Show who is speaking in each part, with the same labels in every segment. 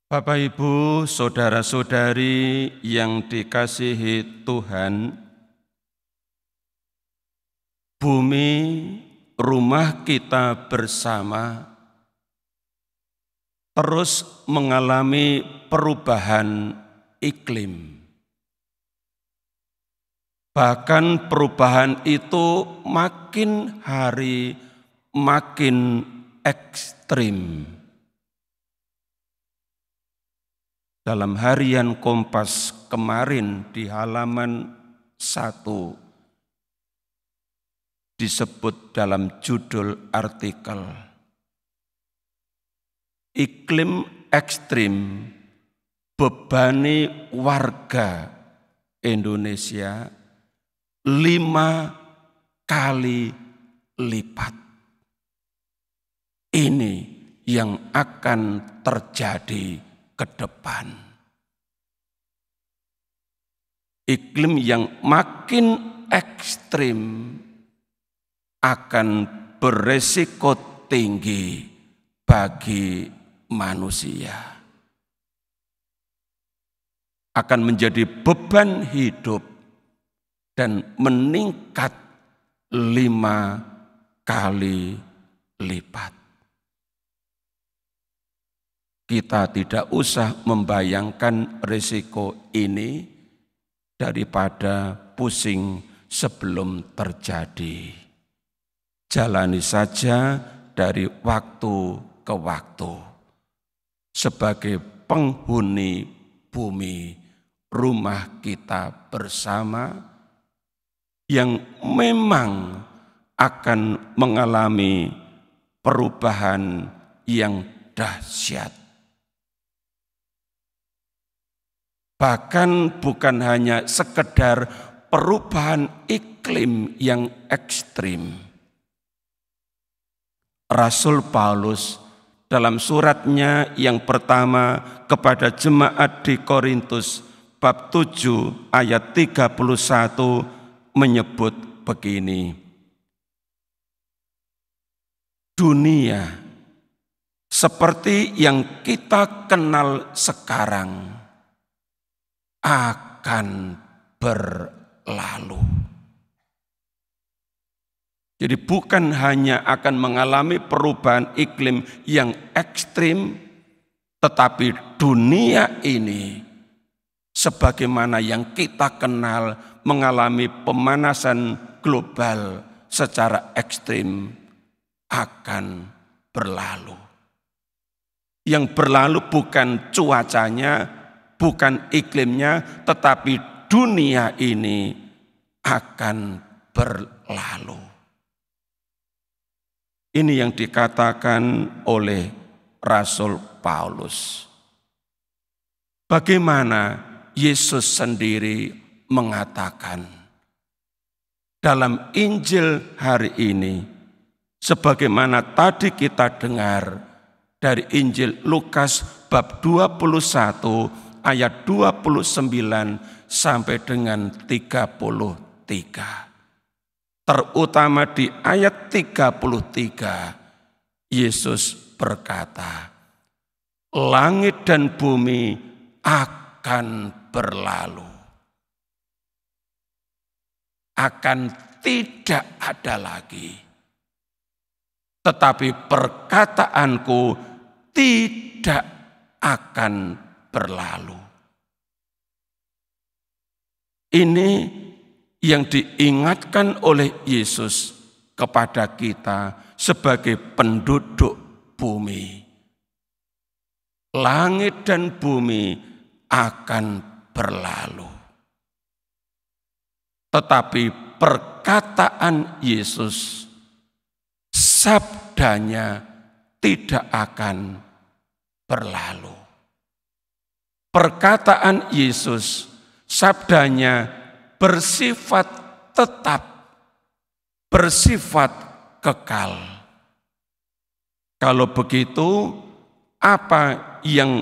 Speaker 1: Bapak, Ibu, saudara-saudari yang dikasihi Tuhan, bumi rumah kita bersama terus mengalami perubahan iklim. Bahkan perubahan itu makin hari makin ekstrim. Dalam harian Kompas kemarin di halaman 1 disebut dalam judul artikel, iklim ekstrim bebani warga Indonesia 5 kali lipat. Ini yang akan terjadi ke depan. Iklim yang makin ekstrim akan beresiko tinggi bagi manusia. Akan menjadi beban hidup dan meningkat 5 kali lipat. Kita tidak usah membayangkan risiko ini daripada pusing sebelum terjadi. Jalani saja dari waktu ke waktu. Sebagai penghuni bumi, rumah kita bersama yang memang akan mengalami perubahan yang dahsyat. Bahkan bukan hanya sekedar perubahan iklim yang ekstrim. Rasul Paulus dalam suratnya yang pertama kepada jemaat di Korintus bab 7 ayat 31 menyebut begini. Dunia seperti yang kita kenal sekarang akan berlalu. Jadi bukan hanya akan mengalami perubahan iklim yang ekstrim, tetapi dunia ini sebagaimana yang kita kenal mengalami pemanasan global secara ekstrim akan berlalu. Yang berlalu bukan cuacanya, bukan iklimnya, tetapi dunia ini akan berlalu. Ini yang dikatakan oleh Rasul Paulus. Bagaimana Yesus sendiri mengatakan dalam Injil hari ini, sebagaimana tadi kita dengar dari Injil Lukas bab 21 ayat 29 sampai dengan 33. Terutama di ayat 33, Yesus berkata, langit dan bumi akan berlalu. Akan tidak ada lagi. Tetapi perkataanku tidak akan berlalu. Ini yang diingatkan oleh Yesus kepada kita sebagai penduduk bumi. Langit dan bumi akan berlalu. Tetapi perkataan Yesus, sabdanya tidak akan berlalu. Perkataan Yesus, sabdanya bersifat tetap, bersifat kekal. Kalau begitu, apa yang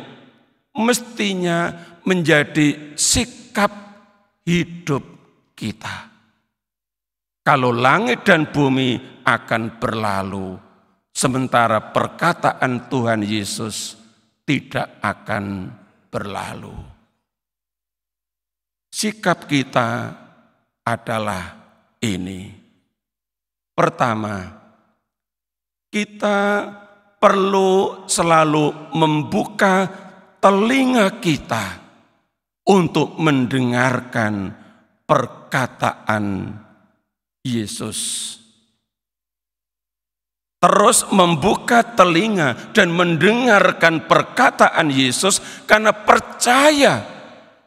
Speaker 1: mestinya menjadi sikap hidup kita? Kalau langit dan bumi akan berlalu, sementara perkataan Tuhan Yesus tidak akan berlalu. Sikap kita adalah ini. Pertama, kita perlu selalu membuka telinga kita untuk mendengarkan perkataan Yesus. Terus membuka telinga dan mendengarkan perkataan Yesus karena percaya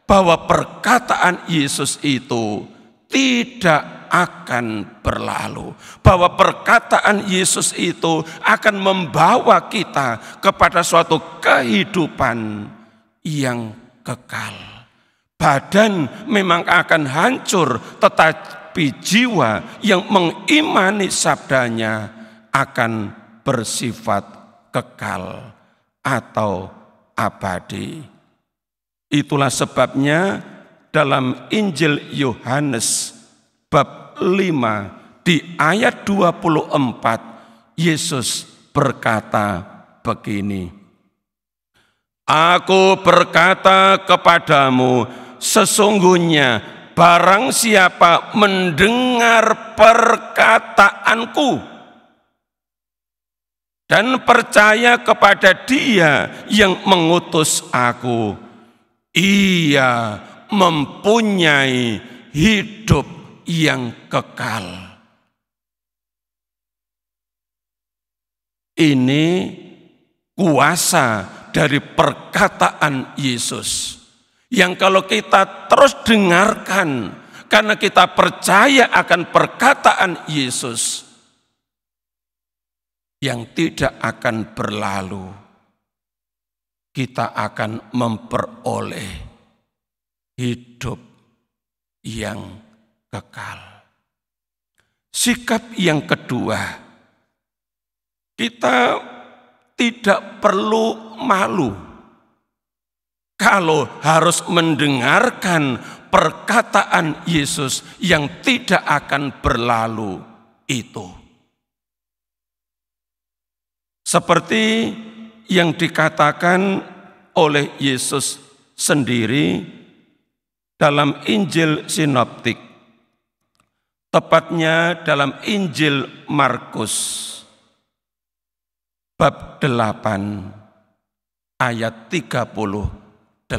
Speaker 1: bahwa perkataan Yesus itu tidak akan berlalu. Bahwa perkataan Yesus itu akan membawa kita kepada suatu kehidupan yang kekal. Badan memang akan hancur, tetapi jiwa yang mengimani sabdanya akan bersifat kekal atau abadi. Itulah sebabnya dalam Injil Yohanes bab 5 di ayat 24 Yesus berkata begini, "Aku berkata kepadamu, sesungguhnya barang siapa mendengar perkataanku dan percaya kepada Dia yang mengutus aku, ia mempunyai hidup yang kekal." Ini kuasa dari perkataan Yesus yang kalau kita terus dengarkan karena kita percaya akan perkataan Yesus, yang tidak akan berlalu, kita akan memperoleh hidup yang kekal. Sikap yang kedua, kita tidak perlu malu kalau harus mendengarkan perkataan Yesus yang tidak akan berlalu itu. Seperti yang dikatakan oleh Yesus sendiri dalam Injil Sinoptik, tepatnya dalam Injil Markus bab 8 ayat 38.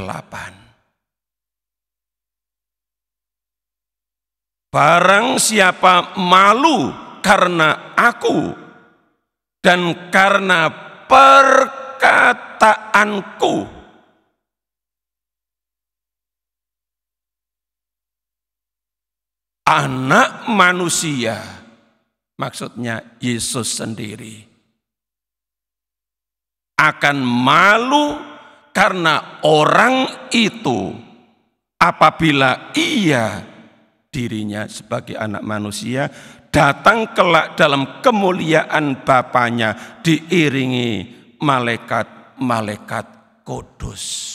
Speaker 1: Barang siapa malu karena aku dan karena perkataanku, Anak Manusia, maksudnya Yesus sendiri, akan malu karena orang itu apabila ia, dirinya sebagai anak manusia, datang kelak dalam kemuliaan Bapanya diiringi malaikat-malaikat kudus.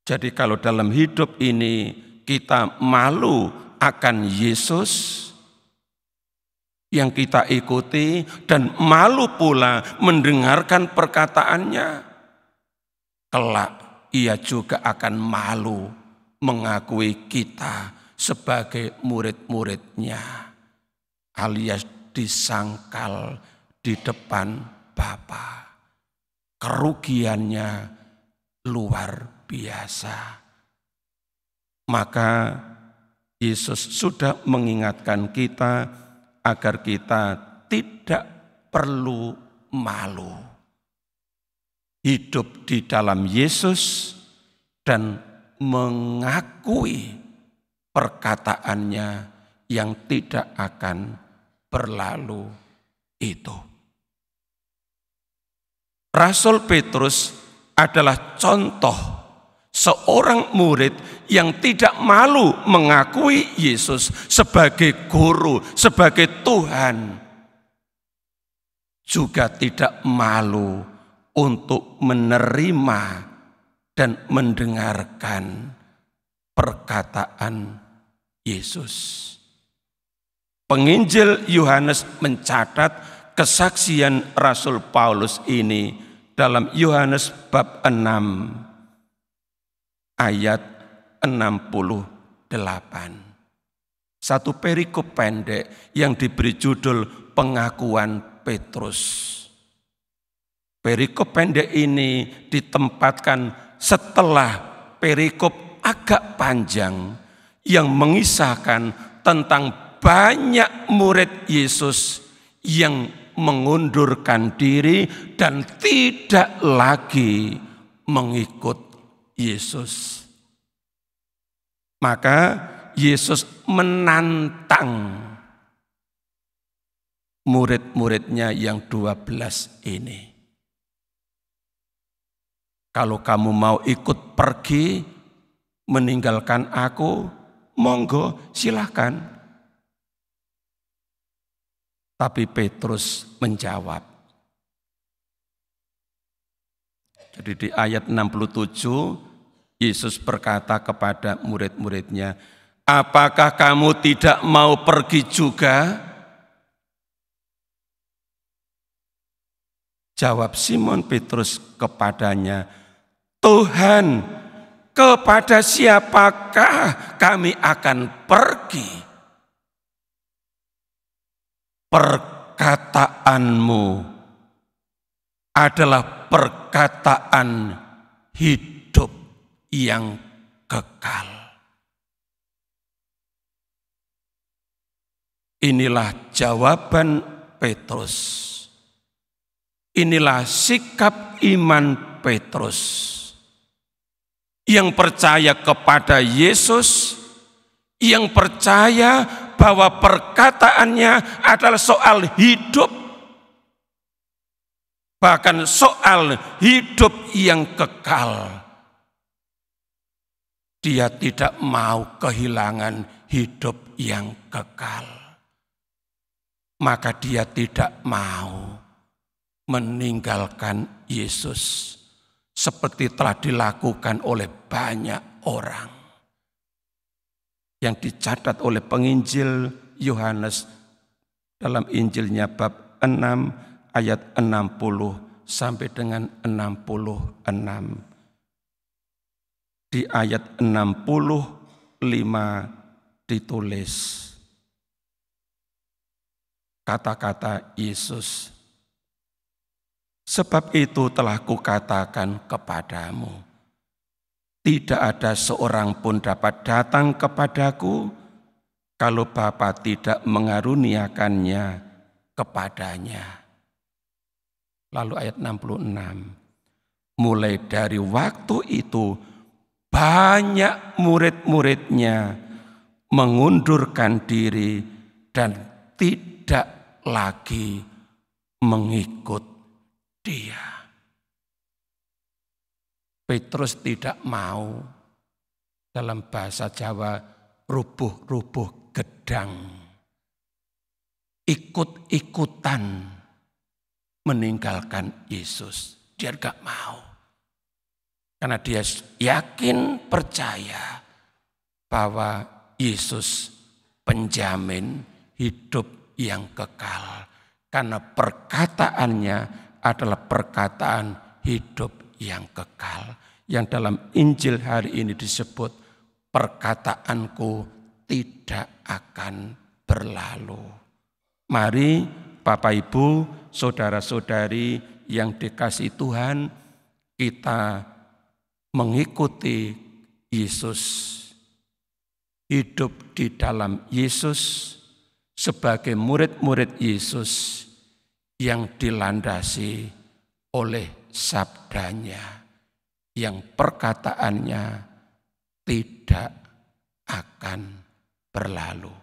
Speaker 1: Jadi kalau dalam hidup ini kita malu akan Yesus yang kita ikuti dan malu pula mendengarkan perkataannya, kelak ia juga akan malu mengakui kita sebagai murid-muridnya, alias disangkal di depan Bapa. Kerugiannya luar biasa. Maka Yesus sudah mengingatkan kita agar kita tidak perlu malu. Hidup di dalam Yesus dan mengakui perkataannya yang tidak akan berlalu itu. Rasul Petrus adalah contoh seorang murid yang tidak malu mengakui Yesus sebagai guru, sebagai Tuhan. Juga tidak malu untuk menerima dan mendengarkan perkataan Yesus. Penginjil Yohanes mencatat kesaksian Rasul Paulus ini dalam Yohanes bab 6 ayat 68. Satu perikop pendek yang diberi judul pengakuan Petrus. Perikop pendek ini ditempatkan setelah perikop agak panjang yang mengisahkan tentang banyak murid Yesus yang mengundurkan diri dan tidak lagi mengikut Yesus. Maka Yesus menantang murid-muridnya yang 12 ini. Kalau kamu mau ikut pergi meninggalkan aku, monggo silahkan. Tapi Petrus menjawab. Jadi di ayat 67, Yesus berkata kepada murid-muridnya, apakah kamu tidak mau pergi juga? Jawab Simon Petrus kepadanya, Tuhan, kepada siapakah kami akan pergi? Perkataanmu adalah perkataan hidup yang kekal. Inilah jawaban Petrus. Inilah sikap iman Petrus yang percaya kepada Yesus, yang percaya bahwa perkataannya adalah soal hidup, bahkan soal hidup yang kekal. Dia tidak mau kehilangan hidup yang kekal. Maka dia tidak mau meninggalkan Yesus seperti telah dilakukan oleh banyak orang. Yang dicatat oleh penginjil Yohanes dalam Injilnya bab 6 ayat 60 sampai dengan 66. Di ayat 65 ditulis kata-kata Yesus, sebab itu telah kukatakan kepadamu, tidak ada seorang pun dapat datang kepadaku kalau Bapa tidak mengaruniakannya kepadanya. Lalu ayat 66. Mulai dari waktu itu banyak murid-muridnya mengundurkan diri dan tidak lagi mengikut dia. Petrus tidak mau, dalam bahasa Jawa, rubuh-rubuh gedang, ikut-ikutan meninggalkan Yesus. Dia gak mau. Karena dia yakin, percaya bahwa Yesus penjamin hidup yang kekal. Karena perkataannya adalah perkataan hidup yang kekal, yang dalam Injil hari ini disebut perkataanku tidak akan berlalu. Mari Bapak Ibu, saudara-saudari yang dikasihi Tuhan, kita mengikuti Yesus, hidup di dalam Yesus sebagai murid-murid Yesus yang dilandasi oleh sabdanya, yang perkataannya tidak akan berlalu.